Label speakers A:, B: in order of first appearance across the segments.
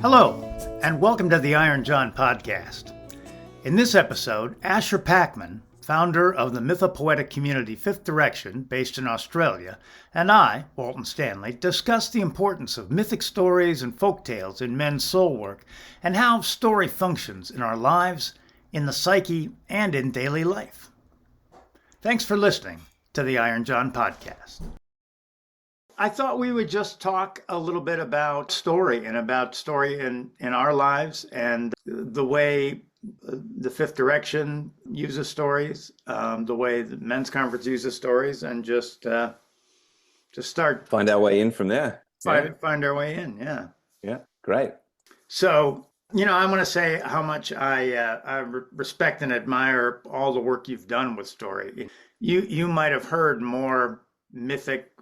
A: Hello, and welcome to the Iron John podcast. In this episode, Asher Packman, founder of the mythopoetic community Fifth Direction, based in Australia, and I, Walton Stanley, discuss the importance of mythic stories and folk tales in men's soul work, and how story functions in our lives, in the psyche, and in daily life. Thanks for listening to the Iron John podcast. I thought we would just talk a little bit about story and about story in our lives and the way the Fifth Direction uses stories, the way the men's conference uses stories, and just start
B: Find our way in from there. Yeah,
A: find our way in. Yeah.
B: yeah, great.
A: So, I want to say how much I respect and admire all the work you've done with story. You might have heard more mythic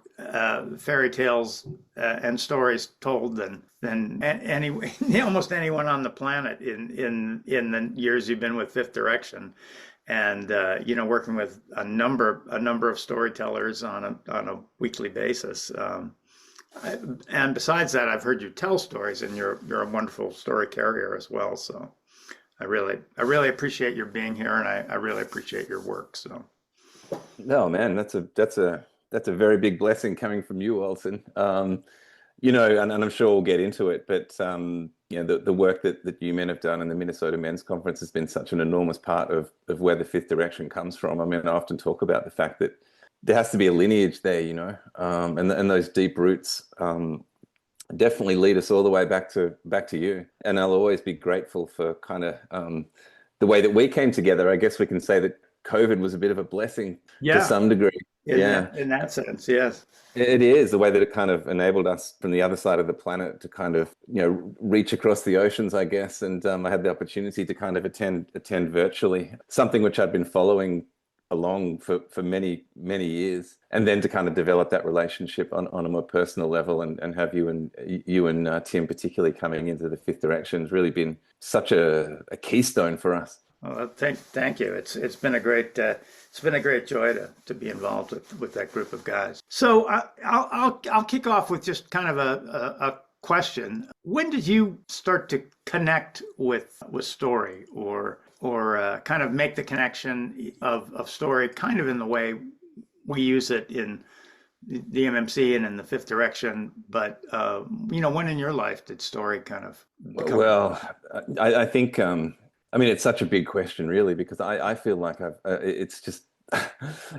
A: fairy tales and stories told than almost anyone on the planet in the years you've been with Fifth Direction, and working with a number of storytellers on a weekly basis. And besides that, I've heard you tell stories, and you're a wonderful story carrier as well. So I really appreciate your being here, and I really appreciate your work. So
B: No, man, that's a very big blessing coming from you, Walton. And I'm sure we'll get into it, but the work that you men have done in the Minnesota Men's Conference has been such an enormous part of where the Fifth Direction comes from. I mean, I often talk about the fact that there has to be a lineage there, and those deep roots definitely lead us all the way back to you. And I'll always be grateful for kind of the way that we came together. I guess we can say that COVID was a bit of a blessing to some degree.
A: In that sense, yes.
B: It is the way that it kind of enabled us from the other side of the planet to kind of, reach across the oceans, I guess. And I had the opportunity to kind of attend virtually, something which I'd been following along for many, many years. And then to kind of develop that relationship on a more personal level and have you and Tim particularly coming into the Fifth Direction has really been such a keystone for us.
A: Well, thank you. It's been a great joy to be involved with that group of guys. So I'll kick off with just kind of a question. When did you start to connect with story, or kind of make the connection of story, kind of in the way we use it in the MMC and in the Fifth Direction? But when in your life did story kind of become?
B: Well, I think. I mean, it's such a big question, really, because I feel like it's just,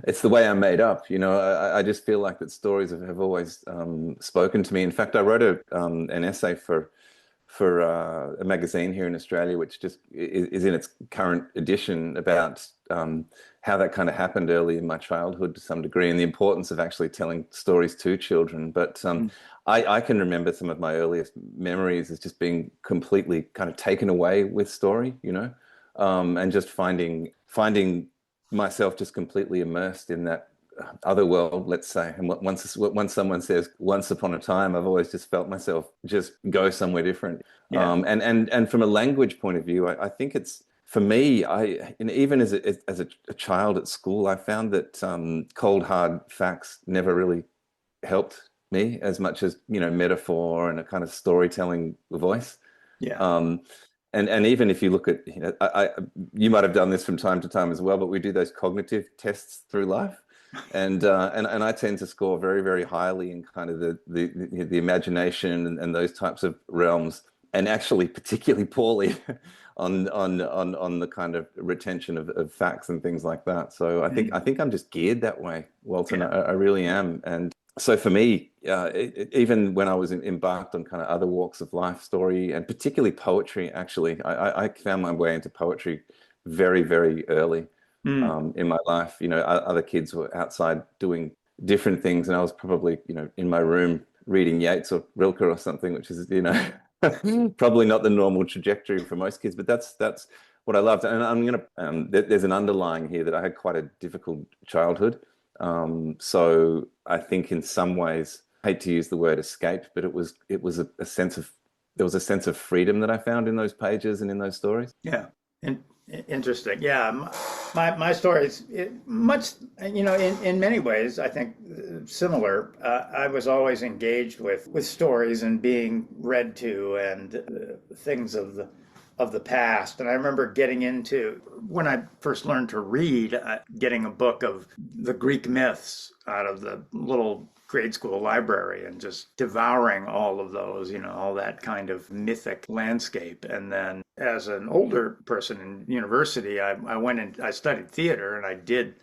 B: it's the way I'm made up. I just feel like that stories have always spoken to me. In fact, I wrote an essay for a magazine here in Australia, which just is in its current edition, about how that kind of happened early in my childhood to some degree, and the importance of actually telling stories to children. But I can remember some of my earliest memories as just being completely kind of taken away with story, and just finding myself just completely immersed in that other world, let's say. And once someone says "once upon a time," I've always just felt myself just go somewhere different.
A: Yeah.
B: And from a language point of view, I think it's, for me, even as a child at school, I found that cold hard facts never really helped me as much as metaphor and a kind of storytelling voice.
A: Yeah.
B: And even if you look at, you might have done this from time to time as well, but we do those cognitive tests through life, and I tend to score very, very highly in kind of the imagination and those types of realms, and actually particularly poorly on the kind of retention of facts and things like that. So I think I'm just geared that way, Walton.
A: Yeah.
B: I really am. And so for me, even when I was embarked on kind of other walks of life, story, and particularly poetry, actually, I found my way into poetry very, very early in my life. Other kids were outside doing different things, and I was probably, in my room reading Yeats or Rilke or something, which is, probably not the normal trajectory for most kids, but that's what I loved. And I'm there's an underlying here that I had quite a difficult childhood. So I think in some ways, I hate to use the word escape, but it was a sense of, there was a sense of freedom that I found in those pages and in those stories.
A: Yeah. And Interesting. Yeah, my story is much, in many ways, I think similar. I was always engaged with stories and being read to and things of the past. And I remember getting into when I first learned to read, getting a book of the Greek myths out of the little grade school library and just devouring all of those, all that kind of mythic landscape. And then as an older person in university, I went and I studied theater and I did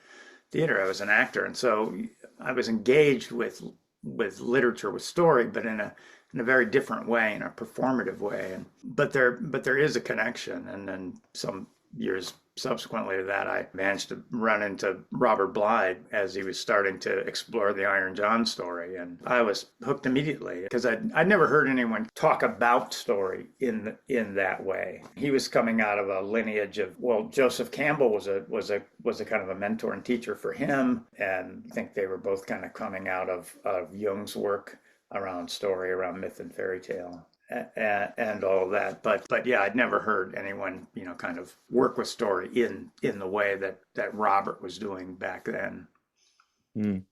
A: theater. I was an actor. And so I was engaged with literature, with story, but in a very different way, in a performative way. But there is a connection. And then some years subsequently to that, I managed to run into Robert Blythe as he was starting to explore the Iron John story. And I was hooked immediately because I'd never heard anyone talk about story in that way. He was coming out of a lineage of, well, Joseph Campbell was a kind of a mentor and teacher for him. And I think they were both kind of coming out of Jung's work around story, around myth and fairy tale. And all of that, but yeah, I'd never heard anyone kind of work with story in the way that Robert was doing back then.
B: Mm.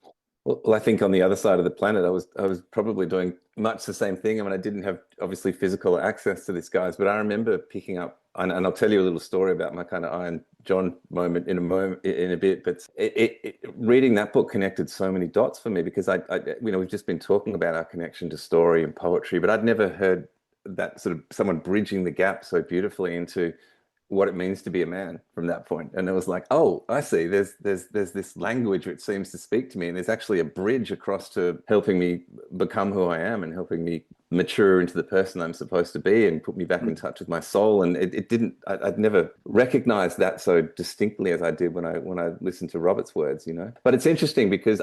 B: Well, I think on the other side of the planet, I was probably doing much the same thing. I mean, I didn't have obviously physical access to these guys, but I remember picking up, and I'll tell you a little story about my kind of Iron John moment in a bit. But reading that book connected so many dots for me because we've just been talking about our connection to story and poetry, but I'd never heard that sort of someone bridging the gap so beautifully into what it means to be a man from that point. And it was like, oh, I see. There's this language which seems to speak to me, and there's actually a bridge across to helping me become who I am and helping me mature into the person I'm supposed to be and put me back in touch with my soul. And I'd never recognized that so distinctly as I did when I listened to Robert's words, But it's interesting because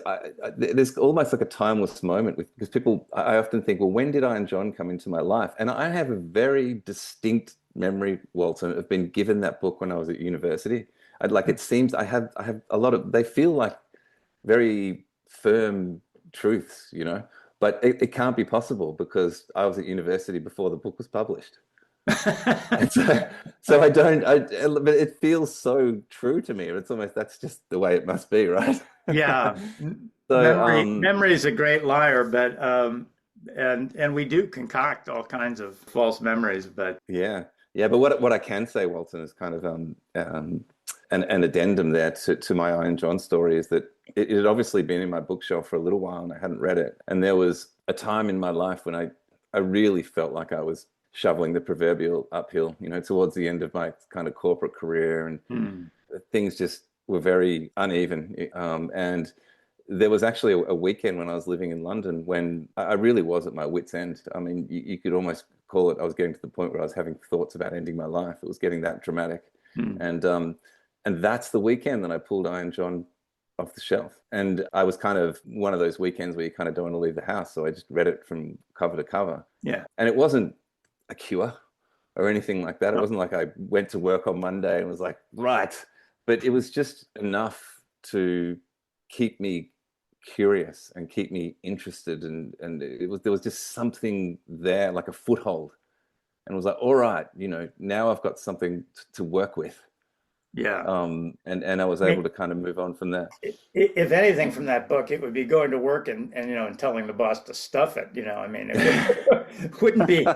B: there's almost like a timeless moment because people, I often think, well, when did Iron John come into my life? And I have a very distinct memory, Walton, of being given that book when I was at university. It seems I have a lot of, they feel like very firm truths, but it can't be possible because I was at university before the book was published. And so but it feels so true to me. It's almost, that's just the way it must be, right?
A: Yeah.
B: So
A: memory is a great liar, but and we do concoct all kinds of false memories, but
B: yeah. But what I can say, Walton, is kind of an addendum there to my Iron John story is that it had obviously been in my bookshelf for a little while and I hadn't read it. And there was a time in my life when I really felt like I was shoveling the proverbial uphill, towards the end of my kind of corporate career, and things just were very uneven. And there was actually a weekend when I was living in London when I really was at my wit's end. I mean, you could almost call it, I was getting to the point where I was having thoughts about ending my life. It was getting that dramatic. And that's the weekend that I pulled Iron John off the shelf. And I was kind of one of those weekends where you kind of don't want to leave the house. So I just read it from cover to cover.
A: Yeah.
B: And it wasn't a cure or anything like that. It wasn't like I went to work on Monday and was like, right. But it was just enough to keep me curious and keep me interested. And there was just something there, like a foothold. And it was like, all right, now I've got something to work with.
A: Yeah.
B: And I was able to kind of move on from there.
A: If anything from that book, it would be going to work and telling the boss to stuff it. I mean, it wouldn't be.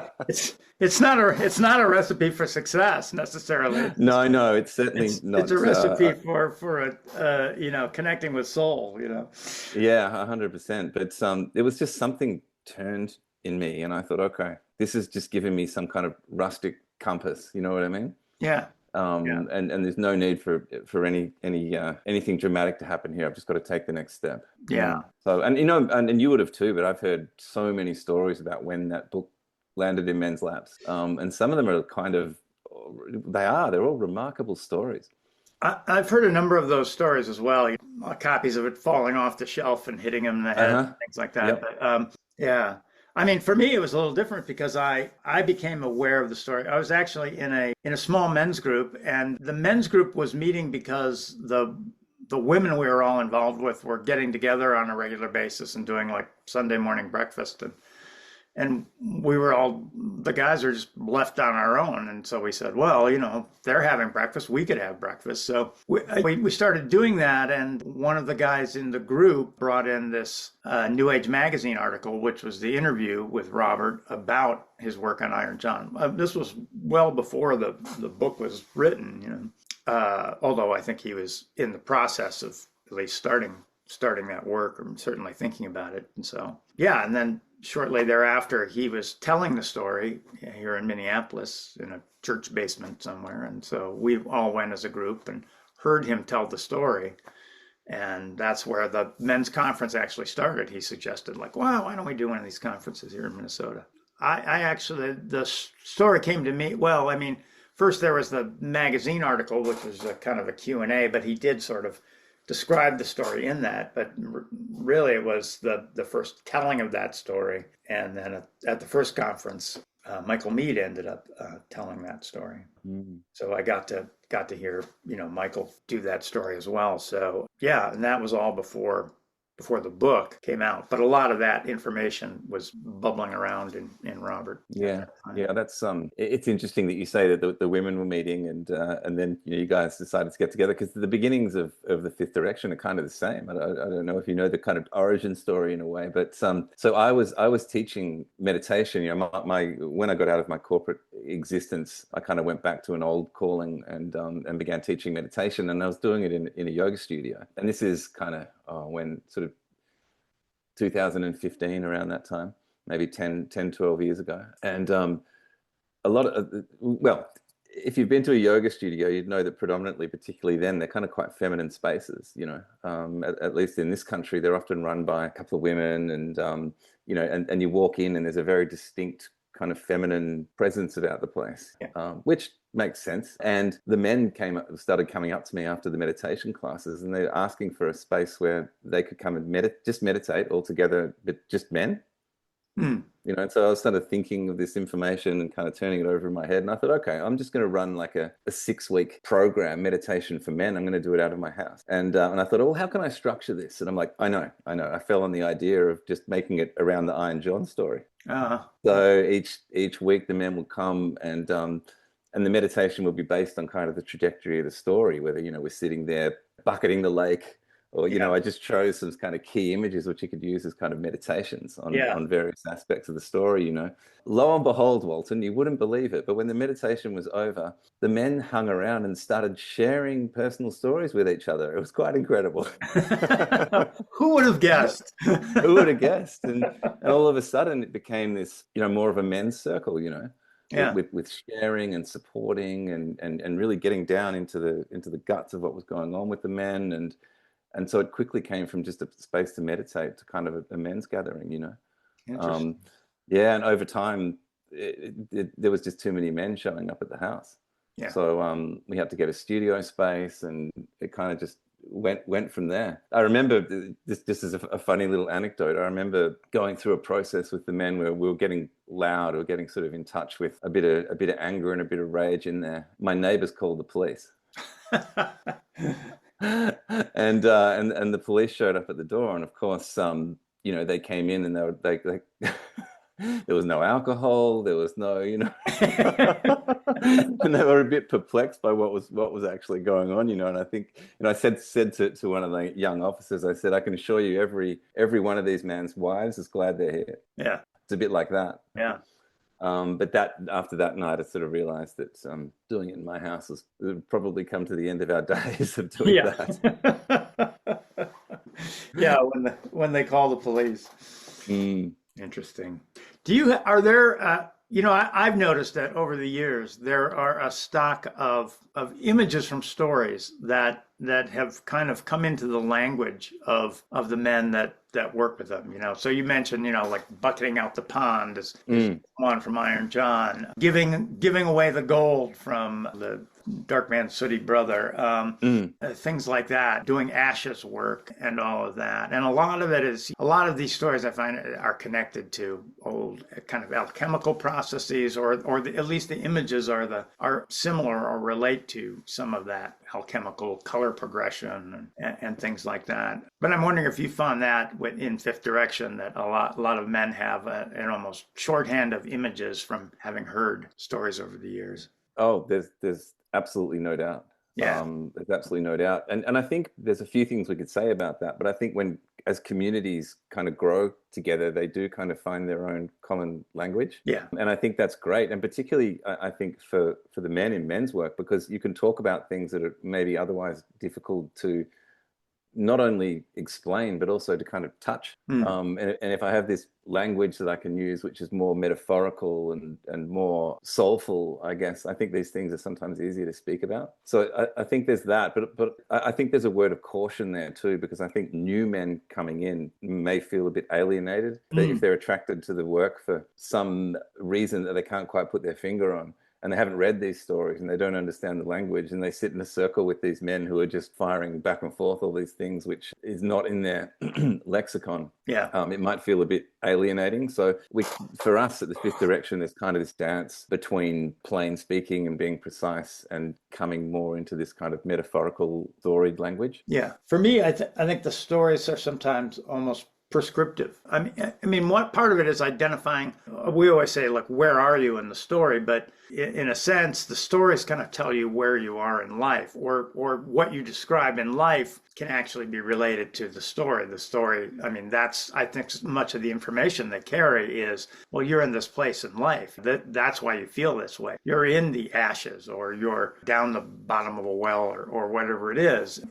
A: It's not a recipe for success necessarily.
B: No, it's certainly not.
A: It's a recipe for connecting with soul.
B: Yeah, 100%. But it was just something turned in me, and I thought, okay, this is just giving me some kind of rustic compass. You know what I mean?
A: Yeah.
B: And there's no need for anything dramatic to happen here. I've just got to take the next step.
A: Yeah.
B: So, and you would have too, but I've heard so many stories about when that book landed in men's laps. And some of them are kind of, they're all remarkable stories.
A: I've heard a number of those stories as well. Copies of it falling off the shelf and hitting him in the head, things like that.
B: Yep.
A: But yeah. I mean, for me, it was a little different because I became aware of the story. I was actually in a small men's group, and the men's group was meeting because the women we were all involved with were getting together on a regular basis and doing like Sunday morning breakfast And we were all, the guys are just left on our own. And so we said, well, they're having breakfast. We could have breakfast. So we started doing that. And one of the guys in the group brought in this New Age magazine article, which was the interview with Robert about his work on Iron John. This was well before the book was written, although I think he was in the process of at least starting that work, or certainly thinking about it. And so, yeah. And then shortly thereafter, he was telling the story here in Minneapolis in a church basement somewhere. And so we all went as a group and heard him tell the story. And that's where the men's conference actually started. He suggested, like, wow, why don't we do one of these conferences here in Minnesota? I actually, the story came to me, well, I mean, first there was the magazine article, which was a kind of a Q&A, but he did sort of describe the story in that, but really it was the first telling of that story. And then at the first conference, Michael Meade ended up telling that story. Mm. So I got to hear, Michael do that story as well. So yeah, and that was all before the book came out, but a lot of that information was bubbling around in Robert.
B: Yeah, that's it's interesting that you say that the women were meeting, and then you guys decided to get together, because the beginnings of the Fifth Direction are kind of the same. I don't know if you know the kind of origin story in a way, but so I was teaching meditation. When I got out of my corporate existence, I kind of went back to an old calling and began teaching meditation, and I was doing it in a yoga studio. And this is kind of when sort of 2015, around that time, maybe 10, 12 years ago. And a lot of, well, if you've been to a yoga studio, you'd know that predominantly, particularly then, they're kind of quite feminine spaces, at least in this country. They're often run by a couple of women, and, and you walk in and there's a very distinct kind of feminine presence about the place, which makes sense. And the men started coming up to me after the meditation classes, and they're asking for a space where they could come and just meditate all together, but just men. And so I started thinking of this information and kind of turning it over in my head. And I thought, okay, I'm just going to run like a 6-week program, meditation for men. I'm going to do it out of my house. And I thought, oh, how can I structure this? And I'm like, I know. I fell on the idea of just making it around the Iron John story. So each week the men will come, and the meditation will be based on kind of the trajectory of the story, whether, we're sitting there bucketing the lake, or, I just chose some kind of key images which you could use as kind of meditations on various aspects of the story, Lo and behold, Walton, you wouldn't believe it, but when the meditation was over, the men hung around and started sharing personal stories with each other. It was quite incredible.
A: Who would have guessed?
B: Who would have guessed? And all of a sudden it became this, more of a men's circle, with sharing and supporting and really getting down into the guts of what was going on with the men. And so it quickly came from just a space to meditate to kind of a men's gathering, And over time, there was just too many men showing up at the house. Yeah. So we had to get a studio space, and it kind of just went from there. I remember, this is a funny little anecdote. I remember going through a process with the men where we were getting loud, or getting sort of in touch with a bit of anger and a bit of rage in there. My neighbors called the police. And the police showed up at the door, and of course, they came in, and they there was no alcohol, there was no, and they were a bit perplexed by what was actually going on, And I think, I said to one of the young officers, I said, I can assure you, every one of these men's wives is glad they're here. Yeah, it's a bit like that. Yeah. But after that night, I sort of realized that doing it in my house would probably come to the end of our days of doing that.
A: Yeah, when they call the police. Interesting. Are there, I've noticed that over the years, there are a stock of images from stories that have kind of come into the language of the men that work with them, So you mentioned, like bucketing out the pond is one from Iron John, giving away the gold from the Dark Man, Sooty Brother,
B: Mm.
A: things like that, doing Ash's work and all of that. And a lot of these stories I find are connected to old kind of alchemical processes, at least the images are similar or relate to some of that alchemical color progression and things like that. But I'm wondering if you found that in Fifth Direction that a lot of men have an almost shorthand of images from having heard stories over the years.
B: Oh, there's absolutely no doubt.
A: Yeah.
B: There's absolutely no doubt. And I think there's a few things we could say about that. But I think when as communities kind of grow together, they do kind of find their own common language.
A: Yeah.
B: And I think that's great. And particularly, I think for the men in men's work, because you can talk about things that are maybe otherwise difficult to not only explain, but also to kind of touch.
A: Mm.
B: And if I have this language that I can use, which is more metaphorical and more soulful, I guess, I think these things are sometimes easier to speak about. So I think there's that, but I think there's a word of caution there too, because I think new men coming in may feel a bit alienated if they're attracted to the work for some reason that they can't quite put their finger on, and they haven't read these stories and they don't understand the language, and they sit in a circle with these men who are just firing back and forth all these things which is not in their lexicon.
A: Yeah.
B: It might feel a bit alienating. So for us at the Fifth Direction, there's kind of this dance between plain speaking and being precise and coming more into this kind of metaphorical storied language.
A: Yeah. For me, I think the stories are sometimes almost prescriptive. I mean, what part of it is identifying? We always say, like, where are you in the story? But in a sense, the stories kind of tell you where you are in life, or what you describe in life can actually be related to the story. The story, I mean, I think much of the information they carry is, well, you're in this place in life. That's why you feel this way. You're in the ashes, or you're down the bottom of a well, or whatever it is.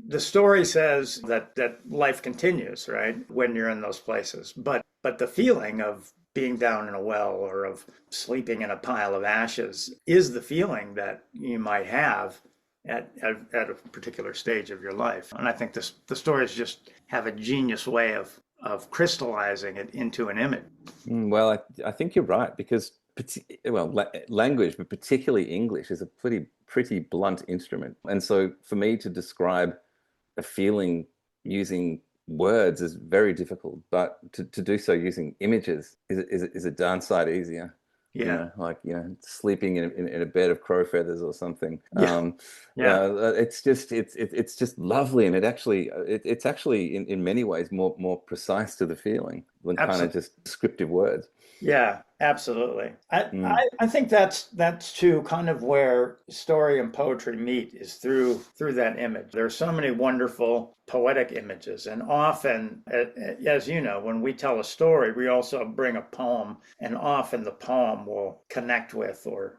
A: The story says that life continues, right, when you're in those places. But the feeling of being down in a well or of sleeping in a pile of ashes is the feeling that you might have at a particular stage of your life. And I think the stories just have a genius way of crystallizing it into an image.
B: Well, I think you're right, because language, but particularly English, is a pretty blunt instrument. And so for me to describe a feeling using words is very difficult, but to do so using images is a darn sight easier.
A: Yeah.
B: Sleeping in a bed of crow feathers or something.
A: Yeah.
B: It's just lovely, and it's actually in many ways more precise to the feeling than kind of just descriptive words.
A: Yeah, absolutely. I think that's too kind of where story and poetry meet, is through that image. There's so many wonderful poetic images, and often, as you know, when we tell a story, we also bring a poem, and often the poem will connect with or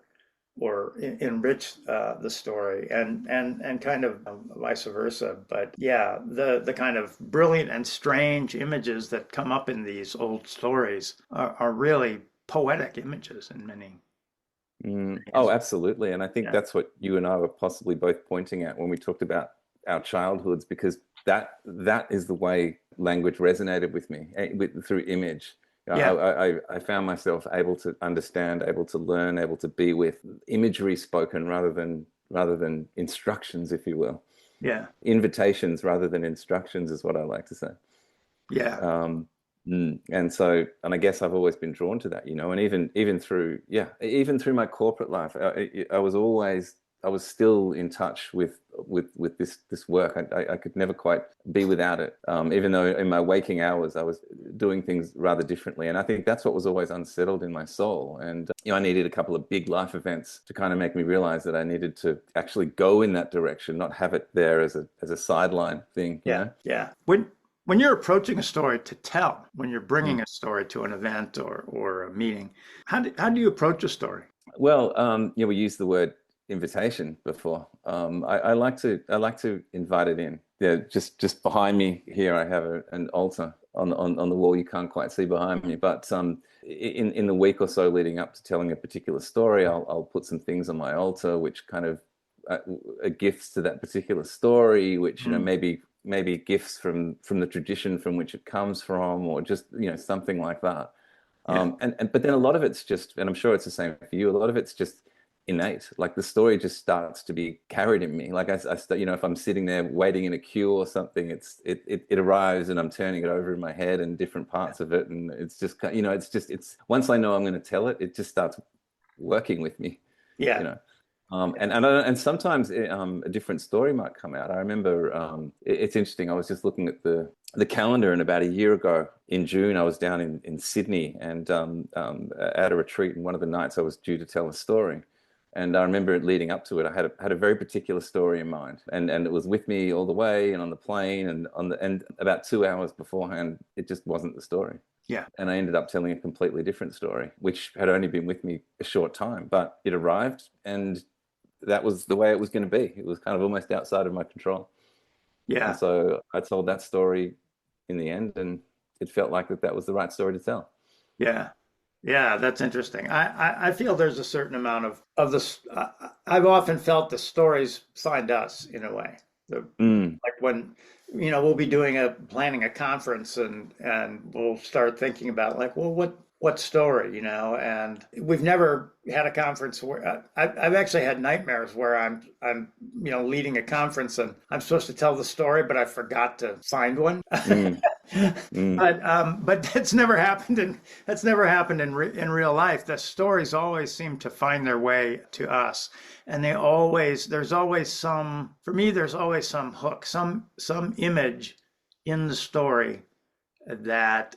A: enrich the story, and kind of vice versa. But yeah, the kind of brilliant and strange images that come up in these old stories are really poetic images in many.
B: Oh, absolutely. And I think that's what you and I were possibly both pointing at when we talked about our childhoods, because that is the way language resonated with me, through image. I found myself able to understand, able to learn, able to be with imagery spoken rather than instructions, if you will.
A: Yeah.
B: Invitations rather than instructions is what I like to say.
A: Yeah.
B: And I guess I've always been drawn to that, and even through my corporate life, I was still in touch with this work. I could never quite be without it, even though in my waking hours I was doing things rather differently. And I think that's what was always unsettled in my soul. And I needed a couple of big life events to kind of make me realize that I needed to actually go in that direction, not have it there as a sideline thing.
A: Yeah. Yeah. When you're approaching a story to tell, when you're bringing a story to an event or a meeting, how do you approach a story?
B: Well, we used the word invitation before. I like to invite it in. Yeah, just behind me here, I have an altar on the wall. You can't quite see behind me, but in the week or so leading up to telling a particular story, I'll put some things on my altar which kind of are gifts to that particular story, which maybe gifts from the tradition from which it comes from, or just something like that. But then a lot of it's just, and I'm sure it's the same for you, a lot of it's just innate. Like the story just starts to be carried in me. Like if I'm sitting there waiting in a queue or something, it arrives and I'm turning it over in my head and different parts of it, and it's just it's once I know I'm going to tell it, it just starts working with me.
A: Yeah.
B: You know. And sometimes a different story might come out. I remember it's interesting. I was just looking at the calendar, and about a year ago in June, I was down in Sydney and at a retreat. And one of the nights I was due to tell a story, and I remember it leading up to it. I had a very particular story in mind, and it was with me all the way, and on the plane, and about 2 hours beforehand, it just wasn't the story.
A: Yeah.
B: And I ended up telling a completely different story, which had only been with me a short time, but it arrived, and that was the way it was going to be. It was kind of almost outside of my control. And
A: Yeah.
B: so I told that story in the end, and it felt like that was the right story to tell.
A: Yeah. Yeah, that's interesting. I feel there's a certain amount of this. I've often felt the stories find us in a way.
B: Mm,
A: Like when, we'll be planning a conference and we'll start thinking about like, well, what story, and we've never had a conference where I've actually had nightmares where I'm leading a conference and I'm supposed to tell the story, but I forgot to find one.
B: mm, mm.
A: But that's never happened in real life. The stories always seem to find their way to us, and there's always some, for me, there's always some hook, some image in the story that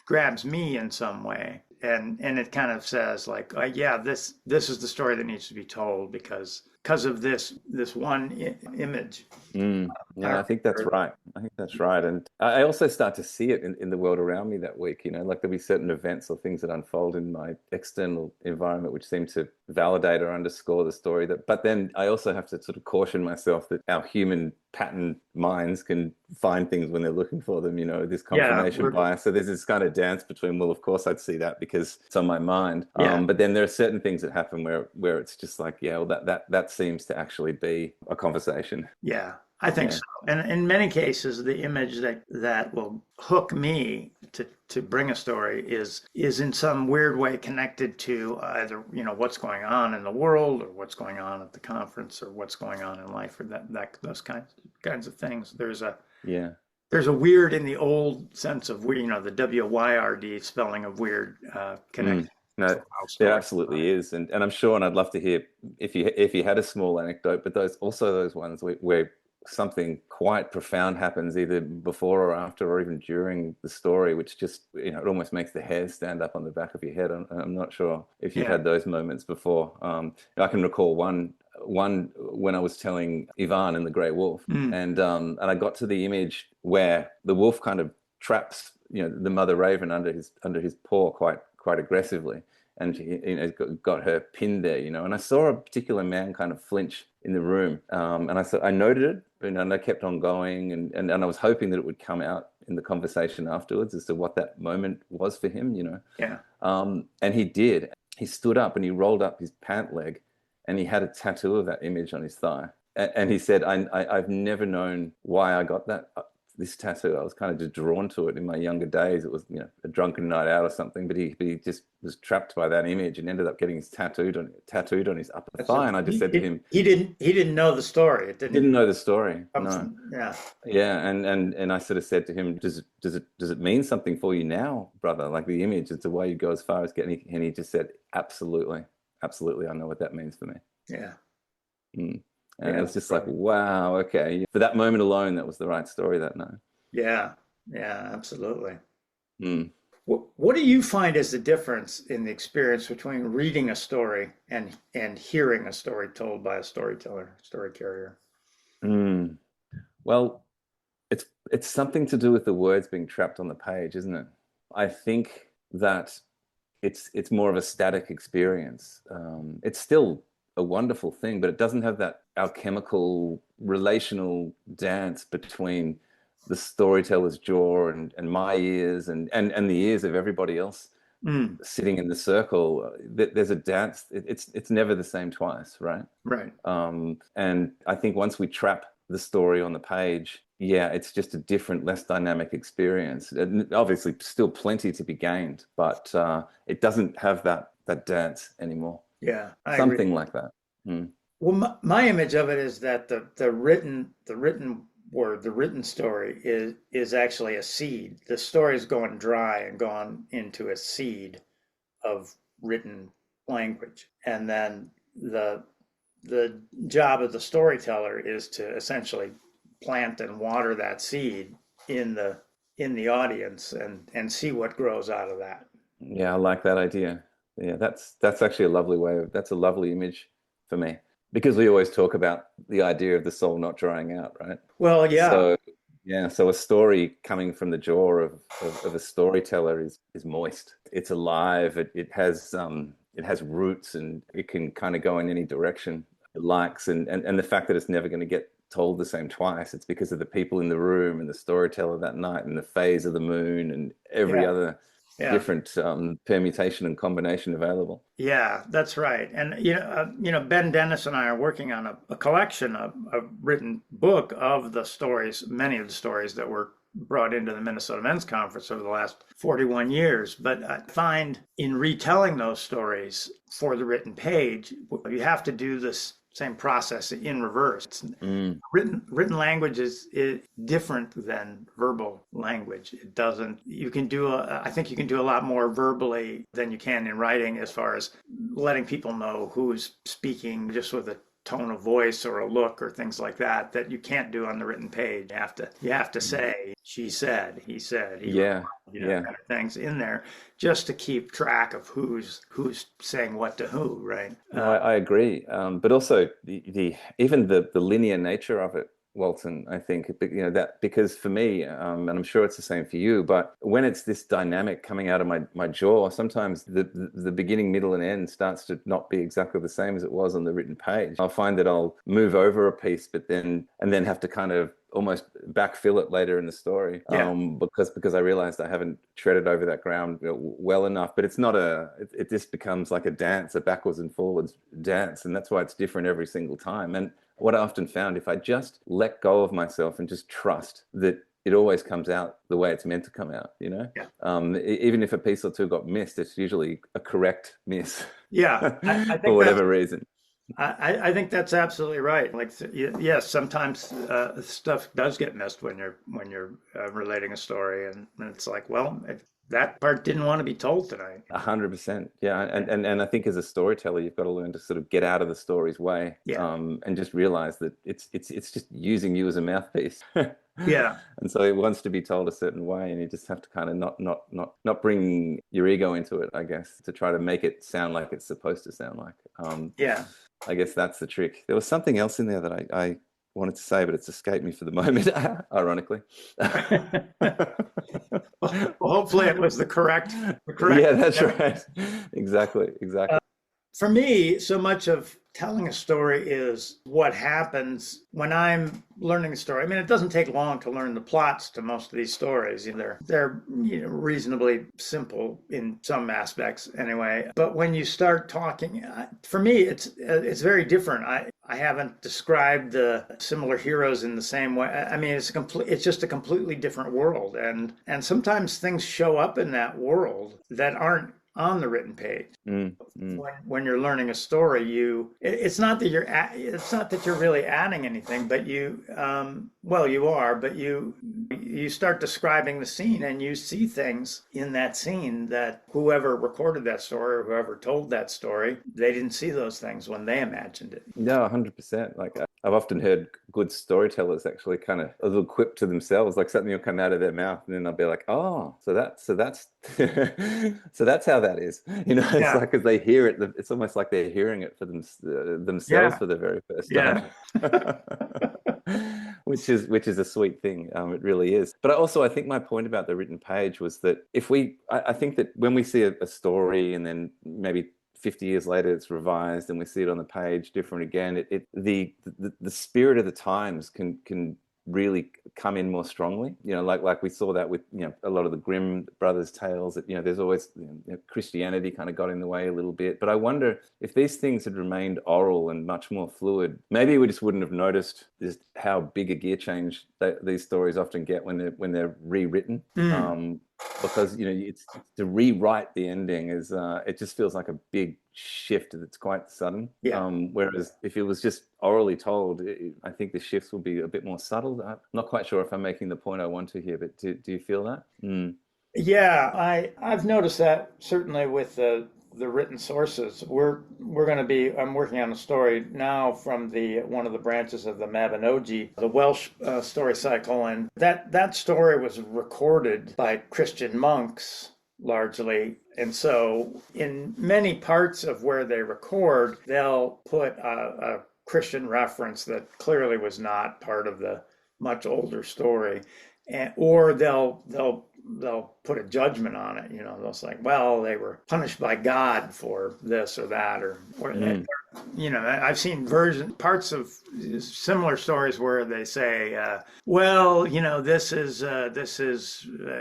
A: grabs me in some way, and it kind of says like, yeah, this is the story that needs to be told because of this one image.
B: Yeah, I think that's right. I think that's right. And I also start to see it in the world around me that week, like there'll be certain events or things that unfold in my external environment which seem to validate or underscore the story but then I also have to sort of caution myself that our human pattern minds can find things when they're looking for them, this
A: Yeah,
B: confirmation bias. So there's this kind of dance between, well, of course I'd see that because it's on my mind.
A: yeah,
B: But then there are certain things that happen where it's just like, yeah, well, that seems to actually be a conversation.
A: yeah. I think
B: Yeah.
A: so. And in many cases, the image that will hook me to bring a story is in some weird way connected to either, what's going on in the world or what's going on at the conference or what's going on in life or that those kinds of things.
B: Yeah.
A: There's a weird in the old sense of weird, the WYRD spelling of weird
B: Mm.
A: connection to
B: No,
A: how
B: there
A: stories.
B: absolutely is, and I'm sure, and I'd love to hear if you had a small anecdote, but those ones where something quite profound happens either before or after or even during the story, which just it almost makes the hairs stand up on the back of your head. I'm not sure if you've
A: Yeah.
B: had those moments before. I can recall one when I was telling Ivan and the Grey Wolf,
A: Mm.
B: and I got to the image where the wolf kind of traps the mother raven under his paw quite aggressively, and she got her pinned there, and I saw a particular man kind of flinch in the room, and I noted it, and I kept on going, and I was hoping that it would come out in the conversation afterwards as to what that moment was for him,
A: Yeah.
B: and he did. He stood up and he rolled up his pant leg, and he had a tattoo of that image on his thigh, and he said, I've never known why I got this tattoo. I was kind of just drawn to it in my younger days. It was, a drunken night out or something, but he just was trapped by that image and ended up getting his tattooed on his upper thigh. And I just said to him,
A: He didn't know the story. It didn't
B: didn't know the story.
A: come
B: No.
A: from, yeah.
B: Yeah. And I sort of said to him, does it mean something for you now, brother? Like the image, it's the way you go as far as getting, and he just said, absolutely. Absolutely. I know what that means for me.
A: Yeah.
B: Mm. And it
A: Yeah.
B: was just like, wow, okay. For that moment alone, that was the right story that night.
A: Yeah. Yeah, absolutely.
B: Mm.
A: What do you find is the difference in the experience between reading a story and hearing a story told by a storyteller, story carrier?
B: Mm. Well, it's something to do with the words being trapped on the page, isn't it? I think that it's more of a static experience. It's still a wonderful thing, but it doesn't have that alchemical relational dance between the storyteller's jaw and my ears and the ears of everybody else
A: Mm,
B: sitting in the circle. There's a dance. It's never the same twice, right?
A: right.
B: And I think once we trap the story on the page, yeah, it's just a different, less dynamic experience. And obviously, still plenty to be gained, but it doesn't have that dance anymore.
A: Yeah, I agree.
B: something like that. Mm.
A: Well, my image of it is that the written word, the written story is actually a seed. The story is going dry and gone into a seed of written language, and then the job of the storyteller is to essentially plant and water that seed in the audience and see what grows out of that.
B: Yeah, I like that idea. Yeah, that's actually a lovely that's a lovely image for me because we always talk about the idea of the soul not drying out, right?
A: Well, yeah,
B: So yeah, so a story coming from the jaw of a storyteller is moist. It's alive. It has roots and it can kind of go in any direction it likes. And the fact that it's never going to get told the same twice, it's because of the people in the room and the storyteller that night and the phase of the moon and every
A: yeah,
B: other
A: yeah.
B: different permutation and combination available.
A: Yeah, that's right. And Ben Dennis and I are working on a collection of a written book of the stories, many of the stories that were brought into the Minnesota Men's Conference over the last 41 years. But I find in retelling those stories for the written page, you have to do this same process in reverse.
B: Mm.
A: Written language is different than verbal language. It doesn't, you can do, I think you can do a lot more verbally than you can in writing as far as letting people know who's speaking just with a tone of voice or a look or things like that that you can't do on the written page. You have to say she said, he said, he
B: Yeah, yeah.
A: kind of things in there just to keep track of who's saying what to who, right?
B: No, I agree. But also the even the linear nature of it, Walton, I think, that because for me, and I'm sure it's the same for you, but when it's this dynamic coming out of my jaw, sometimes the beginning, middle, and end starts to not be exactly the same as it was on the written page. I'll find that I'll move over a piece, but then have to kind of almost backfill it later in the story
A: Yeah.
B: because I realized I haven't treaded over that ground well enough. But it's not it just becomes like a dance, a backwards and forwards dance, and that's why it's different every single time. And what I often found, if I just let go of myself and just trust that it always comes out the way it's meant to come out,
A: Yeah.
B: Even if a piece or two got missed, it's usually a correct miss
A: Yeah. I
B: for
A: think that's
B: whatever reason.
A: I think that's absolutely right. Like, yes, sometimes stuff does get missed when you're relating a story, and it's like, well, that part didn't want to be told tonight.
B: 100%. Yeah. And I think as a storyteller, you've got to learn to sort of get out of the story's way,
A: Yeah,
B: and just realize that it's just using you as a mouthpiece.
A: yeah,
B: And so it wants to be told a certain way, and you just have to kind of not bring your ego into it, I guess, to try to make it sound like it's supposed to sound like.
A: yeah.
B: I guess that's the trick. There was something else in there that I wanted to say, but it's escaped me for the moment, ironically.
A: Well, hopefully it was the correct.
B: Yeah, that's right. Exactly, exactly.
A: For me, so much of telling a story is what happens when I'm learning a story. I mean, it doesn't take long to learn the plots to most of these stories. They're reasonably simple in some aspects anyway. But when you start talking, for me, it's very different. I haven't described the similar heroes in the same way. I mean, it's just a completely different world, and sometimes things show up in that world that aren't on the written page.
B: Mm, mm.
A: When you're learning a story, it's not that you're really adding anything, but well, you are, but you start describing the scene and you see things in that scene that whoever recorded that story or whoever told that story, they didn't see those things when they imagined it.
B: No, 100%. Like I've often heard good storytellers actually kind of a little quip to themselves, like something will come out of their mouth, and then they'll be like, "Oh, so that's so that's how that is." It's
A: Yeah,
B: like as they hear it, it's almost like they're hearing it for themselves
A: yeah,
B: for the very first
A: yeah,
B: time. Which is a sweet thing. It really is. But I think my point about the written page was that I think that when we see a story and then maybe 50 years later it's revised and we see it on the page different again, the spirit of the times can really come in more strongly, like we saw that with a lot of the Grimm brothers tales, that there's always Christianity kind of got in the way a little bit. But I wonder if these things had remained oral and much more fluid, maybe we just wouldn't have noticed just how big a gear change these stories often get when they're rewritten.
A: mm,
B: Because it's to rewrite the ending is it just feels like a big shift that's quite sudden.
A: Yeah.
B: Whereas if it was just orally told, I think the shifts will be a bit more subtle. I'm not quite sure if I'm making the point I want to here, but do you feel that?
A: Yeah, I've noticed that certainly with the written sources. We're going to be. I'm working on a story now from the one of the branches of the Mabinogi, the Welsh story cycle, and that story was recorded by Christian monks largely. And so, in many parts of where they record, they'll put a Christian reference that clearly was not part of the much older story, or they'll put a judgment on it. You know, they'll say, well, they were punished by God for this or that, or you know, I've seen parts of similar stories where they say, well, you know, this is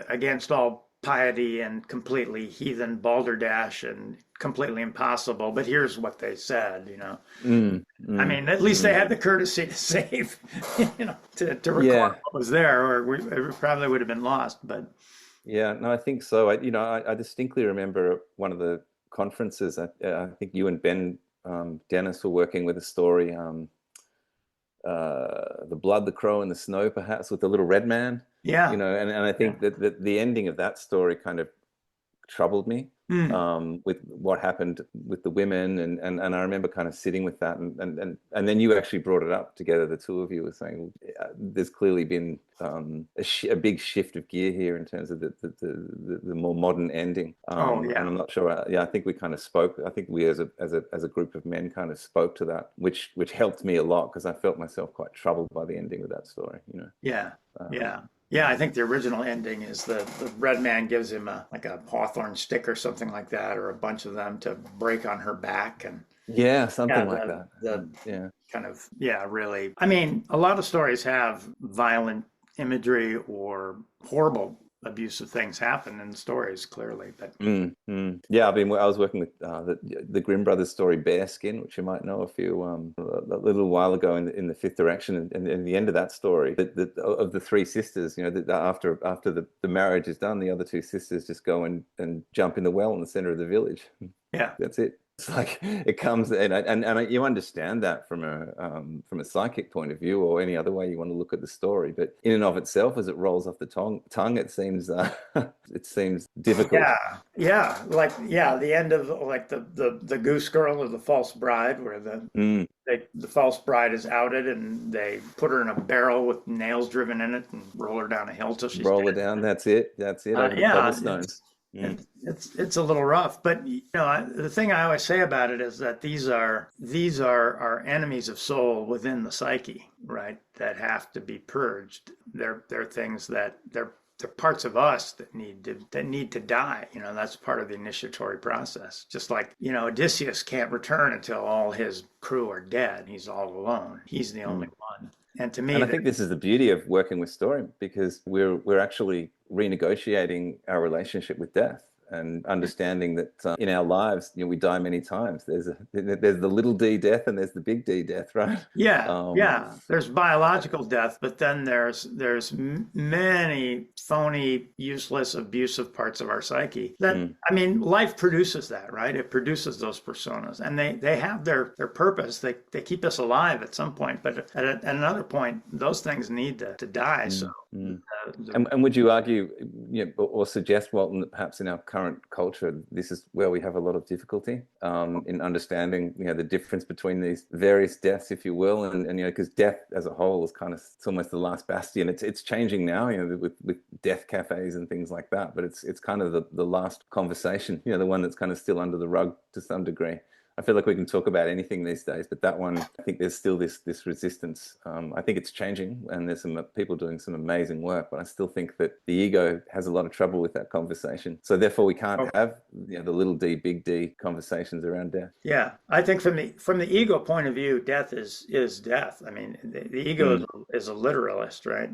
A: against all piety and completely heathen balderdash and completely impossible. But here's what they said, you know. I mean, at least they had the courtesy to save, you know, to record what was there, or it probably would have been lost. But
B: yeah, no, I think so. I distinctly remember one of the conferences. I think you and Ben Dennis were working with a story, The Blood, the Crow, and the Snow, perhaps, with the little red man.
A: yeah,
B: You know, and I think that the ending of that story kind of troubled me, with what happened with the women, and I remember kind of sitting with that, and then you actually brought it up together. The two of you were saying there's clearly been a big shift of gear here in terms of the more modern ending. And I'm not sure. Yeah, I think we kind of spoke. I think we as a group of men kind of spoke to that, which helped me a lot because I felt myself quite troubled by the ending of that story. You know.
A: yeah, yeah. Yeah, I think the original ending is the red man gives him like a hawthorn stick or something like that, or a bunch of them to break on her back, and
B: something like that.
A: Kind of really. I mean, a lot of stories have violent imagery or horrible abusive things happen in stories, clearly. But
B: yeah, I mean, I was working with the Grimm brothers story Bearskin, which you might know a little while ago in the Fifth Direction, and the end of that story, of the three sisters, you know, after the marriage is done, the other two sisters just go and jump in the well in the center of the village.
A: Yeah,
B: that's it. It's like it comes, and you understand that from a psychic point of view, or any other way you want to look at the story. But in and of itself, as it rolls off the tongue, it seems it seems difficult.
A: The end of like the Goose Girl or the False Bride, where the false bride is outed and they put her in a barrel with nails driven in it and roll her down a hill till she's
B: roll
A: dead.
B: Her down. That's it. Over the cobblestones.
A: It's a little rough, but you know, the thing I always say about it is that these are our enemies of soul within the psyche, right? That have to be purged. They're things that they're parts of us that need to die. You know, that's part of the initiatory process. Just like, you know, Odysseus can't return until all his crew are dead. He's all alone. He's the only one. And to me,
B: I think this is the beauty of working with story, because we're actually renegotiating our relationship with death and understanding that in our lives, you know, we die many times. There's the little d death and there's the big D death, right?
A: Yeah. There's biological death, but then there's many phony, useless, abusive parts of our psyche. That I mean, life produces that, right? It produces those personas, and they have their purpose. They keep us alive at some point, but at another point, those things need to die. So.
B: And would you argue, you know, or suggest, Walton, that perhaps in our current culture, this is where we have a lot of difficulty in understanding, you know, the difference between these various deaths, if you will, and you know, because death as a whole is kind of, it's almost the last bastion. It's changing now, you know, with death cafes and things like that, but it's kind of the last conversation, you know, the one that's kind of still under the rug to some degree. I feel like we can talk about anything these days, but that one, I think there's still this resistance. I think it's changing, and there's some people doing some amazing work, but I still think that the ego has a lot of trouble with that conversation. So therefore, we can't have, you know, the little d, big D conversations around death.
A: Yeah, I think from the ego point of view, death is death. I mean, the ego is a literalist, right?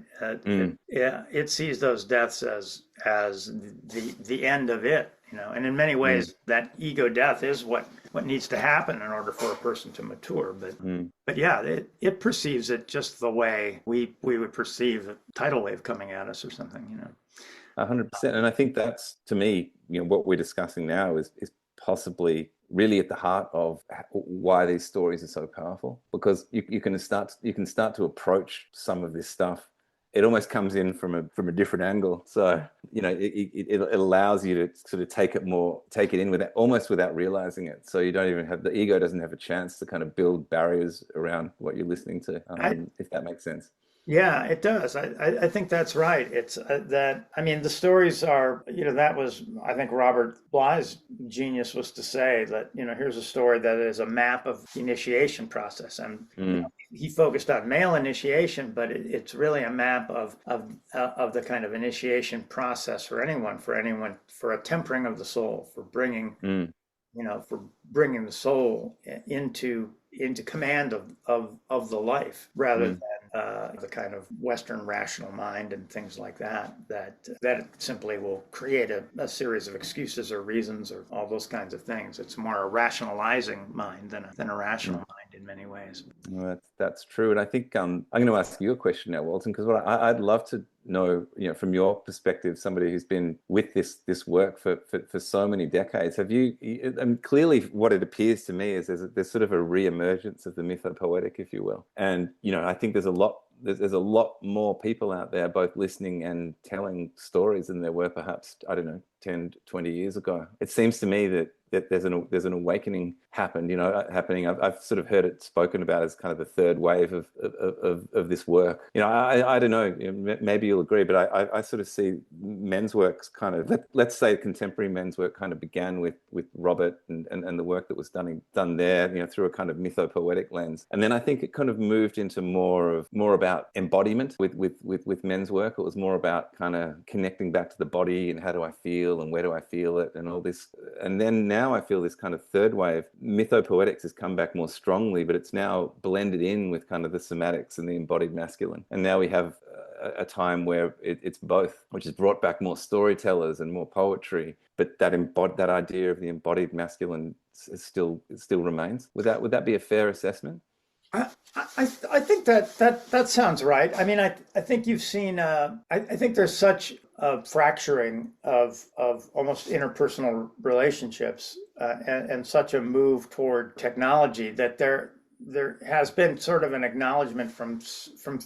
A: It sees those deaths as the end of it. You know, and in many ways, that ego death is what needs to happen in order for a person to mature. But yeah, it perceives it just the way we would perceive a tidal wave coming at us or something. You know,
B: 100%. And I think that's, to me, you know, what we're discussing now is possibly really at the heart of why these stories are so powerful, because you can start to approach some of this stuff. It almost comes in from a different angle. So, it allows you to sort of take it in without realizing it. So you don't even have, the ego doesn't have a chance to kind of build barriers around what you're listening to, if that makes sense.
A: Yeah, it does. I think that's right. It's that, I mean, the stories are, that was, I think Robert Bly's genius was to say that, here's a story that is a map of the initiation process. And, he focused on male initiation, but it's really a map of the kind of initiation process for anyone, for a tempering of the soul, for bringing the soul into command of the life, rather than the kind of Western rational mind and things like that simply will create a series of excuses or reasons or all those kinds of things. It's more a rationalizing mind than a rational mind in many ways.
B: Well, that's true. And I think I'm going to ask you a question now, Walton, because I'd love to know, from your perspective, somebody who's been with this work for so many decades. Have you, and clearly what it appears to me is there's sort of a reemergence of the mythopoetic, if you will. And, I think there's a lot more people out there both listening and telling stories than there were perhaps, I don't know, 10, 20 years ago. It seems to me that there's an awakening happening. I've sort of heard it spoken about as kind of the third wave of this work. I don't know, maybe you'll agree, but I sort of see men's works kind of, let's say contemporary men's work kind of began with Robert and the work that was done there, through a kind of mythopoetic lens. And then I think it kind of moved into more about embodiment with men's work. It was more about kind of connecting back to the body and how do I feel and where do I feel it and all this. And then now I feel this kind of third wave. Mythopoetics has come back more strongly, but it's now blended in with kind of the somatics and the embodied masculine. And now we have a time where it's both, which has brought back more storytellers and more poetry, but that idea of the embodied masculine still remains. Would that be a fair assessment?
A: I think that sounds right. I mean, I think you've seen. I think there's such a fracturing of almost interpersonal relationships, and such a move toward technology that there has been sort of an acknowledgement from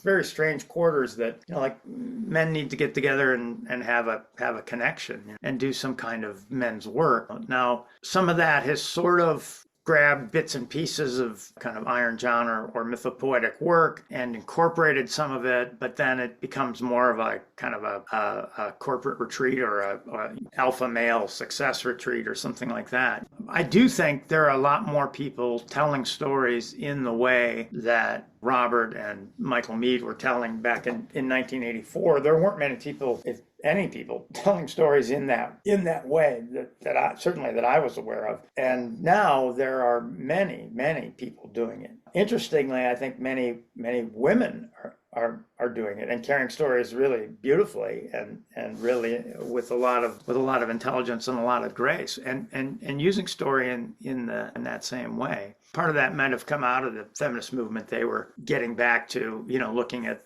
A: very strange quarters that like men need to get together and have a connection and do some kind of men's work. Now, some of that has sort of grabbed bits and pieces of kind of Iron John or mythopoetic work and incorporated some of it, but then it becomes more of a kind of a corporate retreat or a alpha male success retreat or something like that. I do think there are a lot more people telling stories in the way that Robert and Michael Mead were telling back in 1984. There weren't many people, if any people, telling stories in that way that I was aware of. And now there are many people doing it. Interestingly, I think many women are doing it and carrying stories really beautifully and really with a lot of intelligence and a lot of grace and using story in that same way. Part of that might have come out of the feminist movement. They were getting back to, looking at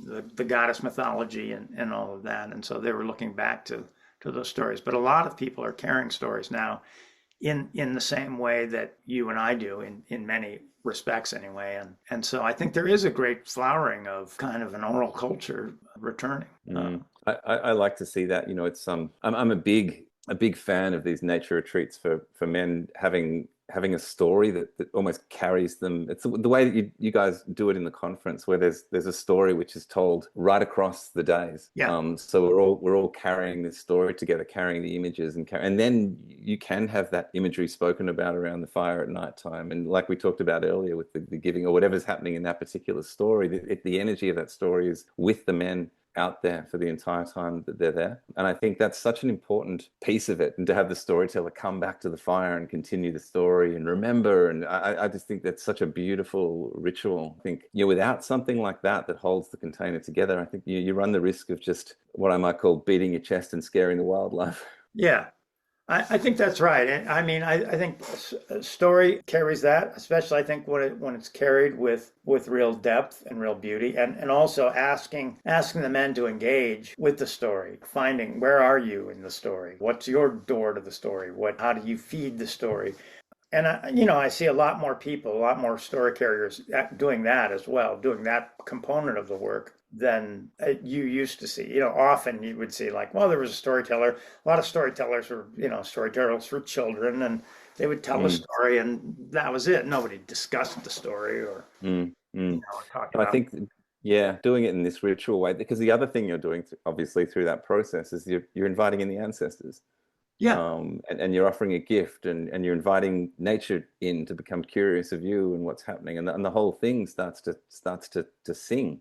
A: the goddess mythology and all of that. And so they were looking back to those stories. But a lot of people are carrying stories now in the same way that you and I do in many respects anyway. And so I think there is a great flowering of kind of an oral culture returning.
B: I like to see that. It's I'm a big fan of these nature retreats for men having a story that almost carries them. It's the way that you guys do it in the conference, where there's a story which is told right across the days.
A: Yeah.
B: So we're all carrying this story together, carrying the images, and then you can have that imagery spoken about around the fire at nighttime. And like we talked about earlier with the giving or whatever's happening in that particular story, the energy of that story is with the men out there for the entire time that they're there. And I think that's such an important piece of it. And to have the storyteller come back to the fire and continue the story and remember. And I just think that's such a beautiful ritual. I think without something like that holds the container together, I think you run the risk of just what I might call beating your chest and scaring the wildlife.
A: Yeah. I think that's right. I mean, I think story carries that, especially I think when it's carried with real depth and real beauty, and also asking the men to engage with the story, finding where are you in the story, what's your door to the story, how do you feed the story, And I see a lot more people, a lot more story carriers doing that as well, doing that component of the work than you used to see. Often you would see like, well, there was a storyteller. A lot of storytellers were, storytellers for children, and they would tell a
B: Mm,
A: story, and that was it. Nobody discussed the story or,
B: mm, mm.
A: talked
B: I
A: about.
B: think, yeah, doing it in this ritual way, because the other thing you're doing, obviously, through that process is you're inviting in the ancestors,
A: Yeah,
B: and you're offering a gift, and you're inviting nature in to become curious of you and what's happening, and the whole thing starts to sing,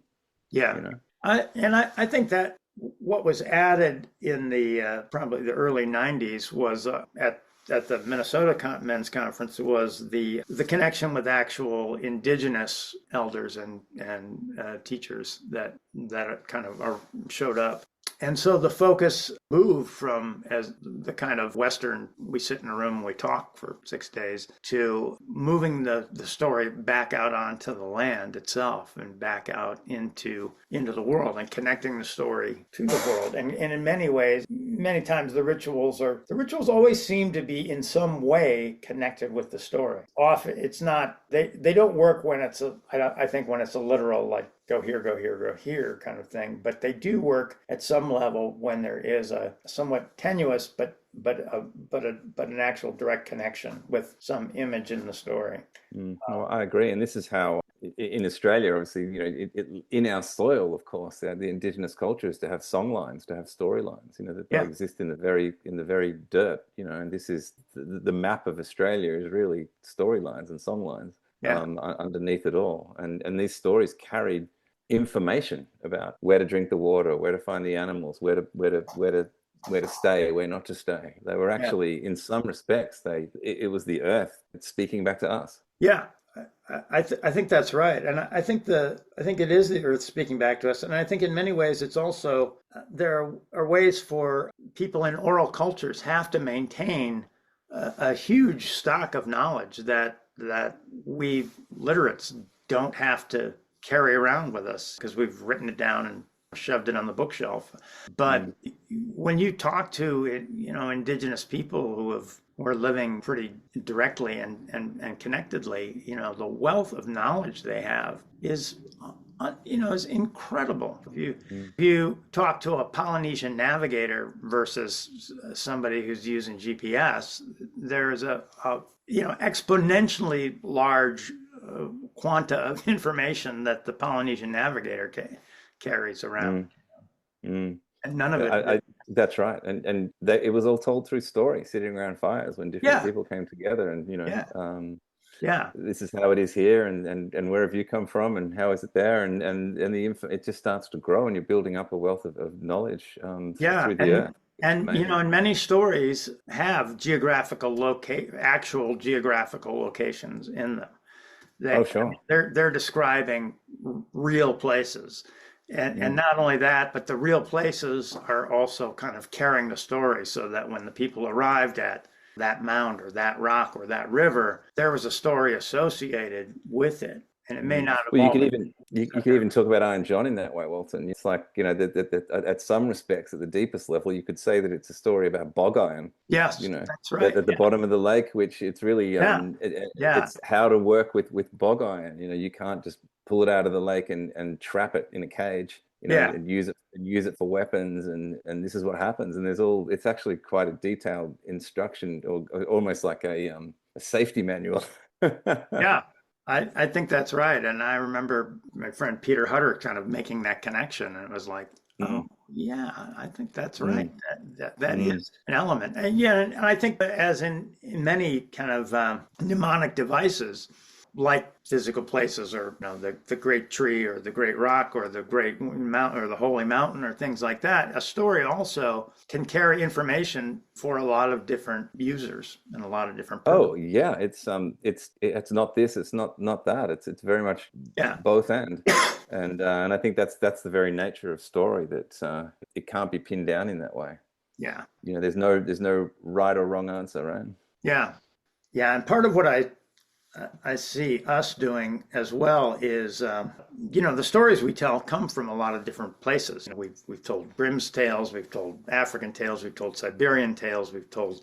A: yeah.
B: you know.
A: I think that what was added in the probably the early '90s was at the Minnesota Men's Conference was the connection with actual indigenous elders and teachers that kind of showed up. And so the focus moved from as the kind of Western, we sit in a room and we talk for 6 days, to moving the story back out onto the land itself and back out into the world and connecting the story to the world. And in many ways, many times the rituals always seem to be in some way connected with the story. Often it's not, they don't work when I think when it's a literal like go here, go here, go here kind of thing. But they do work at some level when there is a somewhat tenuous but an actual direct connection with some image in the story.
B: Well, I agree, and this is how in Australia, obviously, in our soil, of course, the indigenous culture is to have song lines, to have storylines, that they
A: Yeah,
B: exist in the very dirt, and this is the map of Australia is really storylines and song lines
A: yeah,
B: underneath it all, and these stories carried information about where to drink the water, where to find the animals, where to stay, where not to stay. They were
A: yeah,
B: actually, in some respects, it was the earth speaking back to us.
A: yeah. I think that's right, and I think it is the earth speaking back to us, and I think in many ways it's also there are ways for people in oral cultures have to maintain a huge stock of knowledge that we literates don't have to carry around with us because we've written it down and shoved it on the bookshelf. But
B: Mm,
A: when you talk to indigenous people who are living pretty directly and connectedly, the wealth of knowledge they have is incredible.
B: mm,
A: If you talk to a Polynesian navigator versus somebody who's using GPS, there's a exponentially large quanta of information that the Polynesian navigator carries around,
B: mm, mm.
A: and none of it.
B: That's right, and it was all told through story, sitting around fires when different
A: Yeah,
B: people came together, and
A: yeah, yeah,
B: this is how it is here, and where have you come from, and how is it there, and the info, it just starts to grow, and you're building up a wealth of knowledge
A: yeah,
B: through the earth. It's
A: and
B: amazing.
A: and many stories have actual geographical locations in them.
B: Oh,
A: I mean,
B: sure.
A: they're describing real places. And
B: Mm,
A: not only that, but the real places are also kind of carrying the story so that when the people arrived at that mound or that rock or that river, there was a story associated with it. And it may
B: mm.
A: not have
B: Well, you
A: all
B: could
A: been
B: even you could even talk about Iron John in that way, Walton. It's like, that at some respects, at the deepest level, you could say that it's a story about bog iron,
A: yes, that's
B: that
A: right.
B: at the bottom of the lake, which it's really
A: Yeah, yeah,
B: it's how to work with bog iron. You can't just pull it out of the lake and trap it in a cage,
A: yeah,
B: and use it for weapons, and this is what happens. And it's actually quite a detailed instruction, or almost like a safety manual.
A: yeah. I think that's right. And I remember my friend Peter Hutter kind of making that connection. And it was like, oh,
B: Mm,
A: yeah, I think that's right.
B: mm,
A: That
B: mm,
A: is an element. And yeah, and I think that as in many kind of mnemonic devices, like physical places or the great tree or the great rock or the great mountain or the holy mountain or things like that, a story also can carry information for a lot of different users and a lot of different purposes.
B: Oh yeah, it's not this, it's not that. It's very much
A: Yeah,
B: both and I think that's the very nature of story, that it can't be pinned down in that way.
A: yeah,
B: There's no right or wrong answer, right?
A: yeah, yeah. And part of what I see us doing as well is, the stories we tell come from a lot of different places. We've told Grimm's tales, we've told African tales, we've told Siberian tales, we've told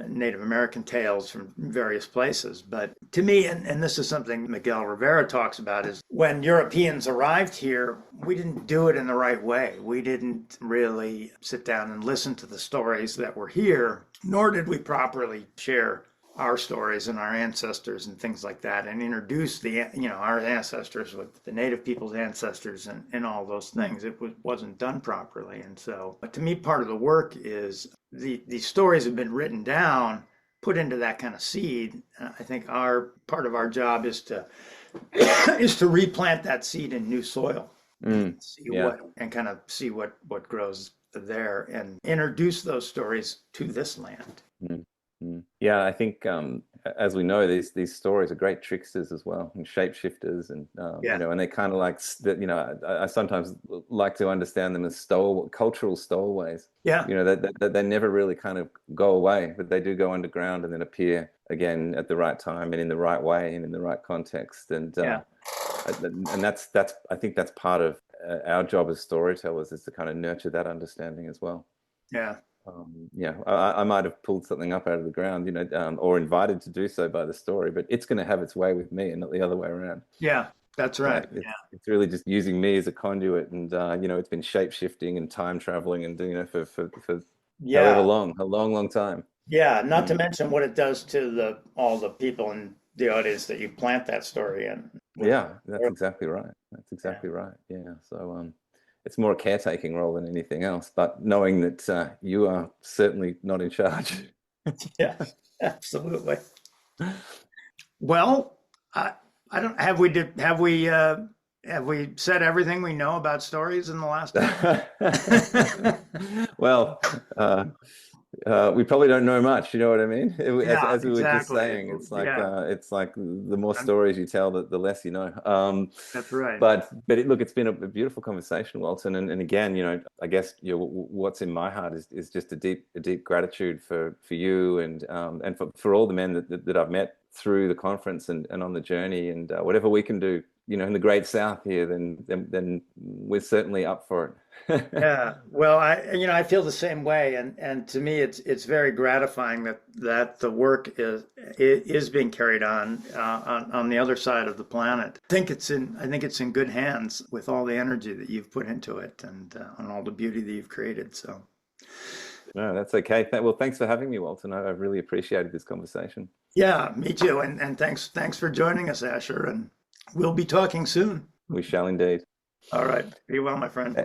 A: Native American tales from various places. But to me, and this is something Miguel Rivera talks about, is when Europeans arrived here, we didn't do it in the right way. We didn't really sit down and listen to the stories that were here, nor did we properly share our stories and our ancestors and things like that, and introduce our ancestors with the native people's ancestors and all those things. It wasn't done properly. And so, but to me, part of the work is these stories have been written down, put into that kind of seed. I think our part of our job is to replant that seed in new soil, and kind of see what grows there, and introduce those stories to this land.
B: Yeah, I think as we know, these stories are great tricksters as well, and shapeshifters, and and they kind of like that. I sometimes like to understand them as cultural stowaways.
A: Yeah,
B: that they never really kind of go away, but they do go underground and then appear again at the right time and in the right way and in the right context. And that's I think that's part of our job as storytellers, is to kind of nurture that understanding as well.
A: Yeah.
B: I might have pulled something up out of the ground, or invited to do so by the story, but it's going to have its way with me and not the other way around.
A: Yeah, that's right.
B: It's really just using me as a conduit, and it's been shape shifting and time traveling, and for however long, a long time.
A: Yeah, not to mention what it does to all the people in the audience that you plant that story in.
B: Yeah, that's exactly right. Right. Yeah, so it's more a caretaking role than anything else, but knowing that you are certainly not in charge.
A: Yeah, absolutely. Well, I don't have we said everything we know about stories in the last time?
B: Well, we probably don't know much, you know what I mean? As we were just saying, it's like the more stories you tell, the less you know.
A: That's right.
B: But it's been a beautiful conversation, Walton. And again, I guess what's in my heart is just a deep gratitude for you and for all the men that I've met through the conference and on the journey, and whatever we can do, in the Great South here, then we're certainly up for it.
A: Yeah, well, I feel the same way, and to me, it's very gratifying that the work is being carried on the other side of the planet. I think it's in good hands with all the energy that you've put into it, and all the beauty that you've created. So,
B: no, that's okay. Well, thanks for having me, Walton. I really appreciated this conversation.
A: Yeah, me too, and thanks for joining us, Asher, and we'll be talking soon.
B: We shall indeed.
A: All right, be well, my friend.